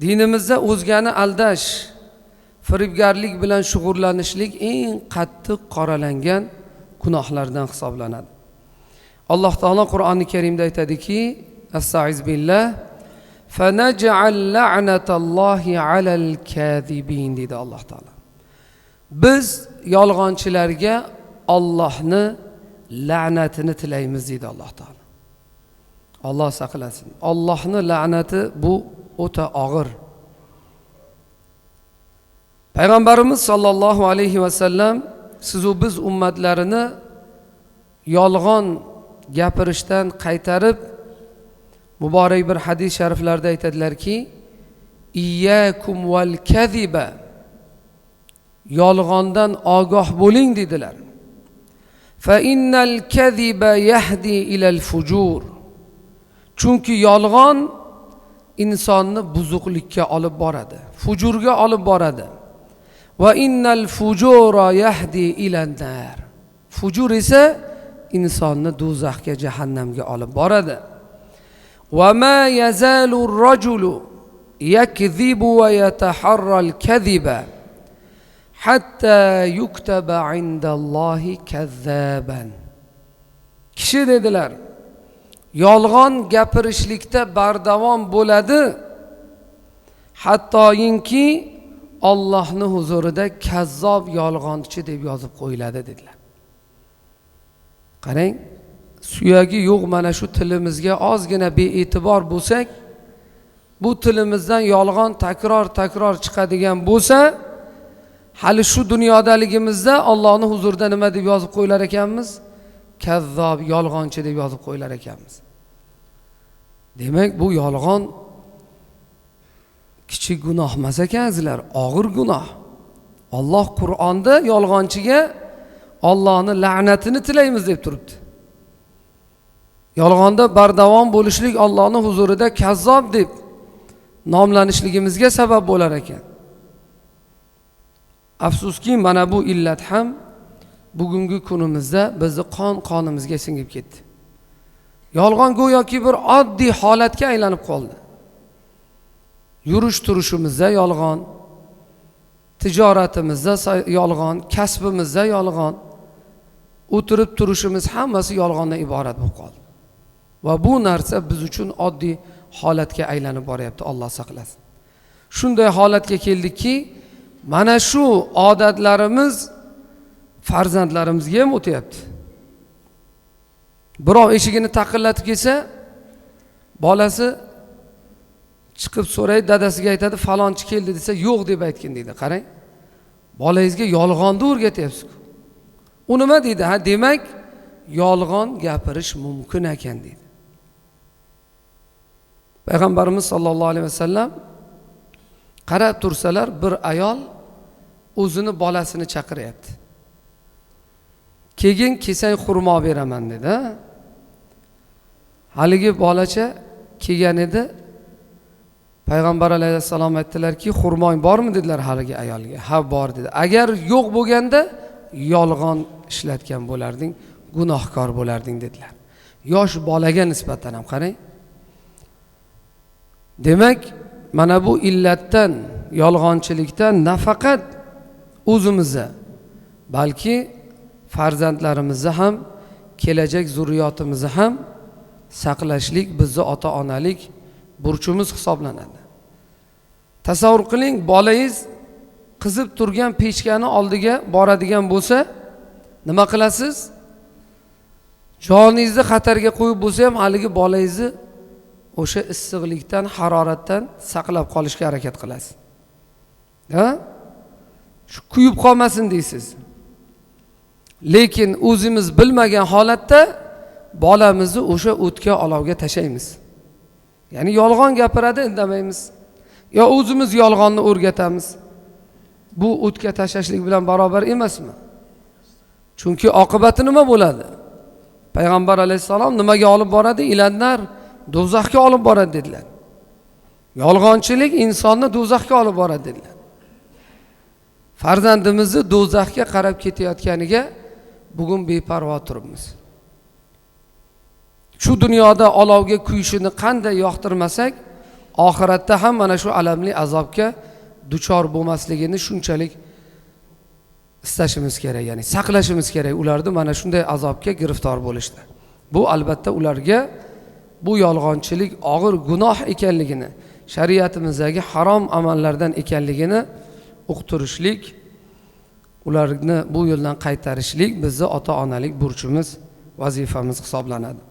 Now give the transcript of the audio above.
Dinimizda o'zgani aldash, firibgarlik bilan shug'ullanishlik eng qattiq qoralangan gunohlardan hisoblanadi. Alloh taolo Qur'oni Karimda aytadiki, Astag'iz billah, "Fanaj'al la'natallahi 'alal kadhibin" dedi Alloh taolo. Biz yolg'onchilarga Allohni la'natini tilaymiz dedi Alloh taolo. Alloh saqlasin. Allohning la'nati bu o'ta og'ir. Payg'ambarimiz sollallohu alayhi va sallam siz va biz ummatlarini yolg'on gapirishdan qaytarib, muborak bir hadis shariflarda aytadilarki, "Iyyakum val kadhiba", yolg'ondan ogoh bo'ling dedilar. "Fa innal kadhiba yahdi ilal fujur", chunki yolg'on insonni buzuqlikka olib boradi, fujurga olib boradi. "Va innal fujura yahdi ilan nar", fujur esa insonni do'zaxga, jahannamga olib boradi. "Va ma yazalu ar-rajulu yakdhibu va yataharra al-kadhiba hatta yuktaba 'indallohi kazzaban", kishi dedilar, yolg'on gapirishlikda bardavom bo'ladi, hattoyinki Allohning huzurida kazzob, yolg'onchi deb yozib qo'yiladi dedilar. Qarang, suyagi yo'q mana shu tilimizga ozgina bee'tibor bo'lsak, bu tilimizdan yolg'on takror chiqadigan bo'lsa, hali shu dunyodaligimizda Allohning huzurida nima deb yozib qo'ylar ekanmiz? Kazzob, yolg'onchi deb yozib qo'ylar ekanmiz. Demak, bu yolg'on kichik gunoh emas ekansizlar, og'ir gunoh. Alloh Qur'onda yolg'onchiga Allohning la'natini tilaymiz deb turibdi. Yolg'onda bardavom bo'lishlik Allohning huzurida kazzob deb nomlanishligimizga sabab bo'lar ekan. Afsuski, mana bu illat ham bugungi kunimizda bizni qonimizga singib ketdi. Yolg'on go'yoki bir oddiy holatga aylanib qoldi. Yurish turishimizda yolg'on, tijoratimizda yolg'on, kasbimizda yolg'on, o'tirib turishimiz hammasi yolg'ondan iborat bo'lib qoldi. Va bu narsa biz uchun oddiy holatga aylanib boryapti, Alloh saqlasin. Shunday holatga keldikki, mana shu odatlarimiz farzandlarimizga ham o'tyapti. Birov eshigini taqillatib kelsa, bolasi chiqib so'raydi, dadasiga aytadi, falonchi keldi desa, yo'q deb aytgin deydi. Qarang, bolangizga yolg'onni o'rgatyapsiz-ku. U nima deydi? Ha, demak, yolg'on gapirish mumkin ekan deydi. Payg'ambarimiz sollallohu alayhi vasallam qarab tursalar, bir ayol o'zini bolasini chaqiryapti. Keyin kesang xurmo beraman dedi. Haligi bolacha kelgan edi. Payg'ambar alayhissalom aytdilarki, xurmoing bormi dedilar haligi ayolga. Ha, bor dedi. Agar yo'q bo'lganda yolg'on ishlatgan bo'larding, gunohkor bo'larding dedilar. Yosh bolaga nisbatan ham qarang. Demak, mana bu illatdan, yolg'onchilikdan nafaqat o'zimizga, balki farzandlarimizni ham, kelajak zurriyotimizni ham saqlashlik bizni ota-onalik burchimiz hisoblanadi. Tasavvur qiling, bolangiz qizib turgan pechkani oldiga boradigan bo'lsa, nima qilasiz? Joningizni xatarga qo'yib bo'lsa ham haligi bolangizni o'sha issiqlikdan, haroratdan saqlab qolishga harakat qilasiz. Ha? Shu kuyib qolmasin deysiz. Lekin o'zimiz bilmagan holatda bolamizni o'sha o'tga, olovga tashlaymiz. Ya'ni yolg'on gapiradi, indamaymiz. Yo o'zimiz yolg'onni o'rgatamiz. Bu o'tga tashlashlik bilan barobar emasmi? Chunki oqibati nima bo'ladi? Payg'ambar alayhisalom nimaga olib boradi? Ilanlar, do'zaxga olib boradi dedilar. Yolg'onchilik insonni do'zaxga olib boradi dedilar. Farzandimizni do'zaxga qarab ketayotganiga bugun beparvo turibmiz. Shu dunyoda olovga kuyishini qanday yoqtirmasak, oxiratda ham mana shu alamli azobga duchor bo'lmasligini shunchalik istashimiz kerak, ya'ni saqlashimiz kerak ularni mana shunday azobga giriftor bo'lishdi. Bu albatta ularga bu yolg'onchilik og'ir gunoh ekanligini, shariatimizdagi harom amallardan ekanligini uqtirishlik, ularni bu yo'ldan qaytarishlik bizni ota-onalik burchimiz, vazifamiz hisoblanadi.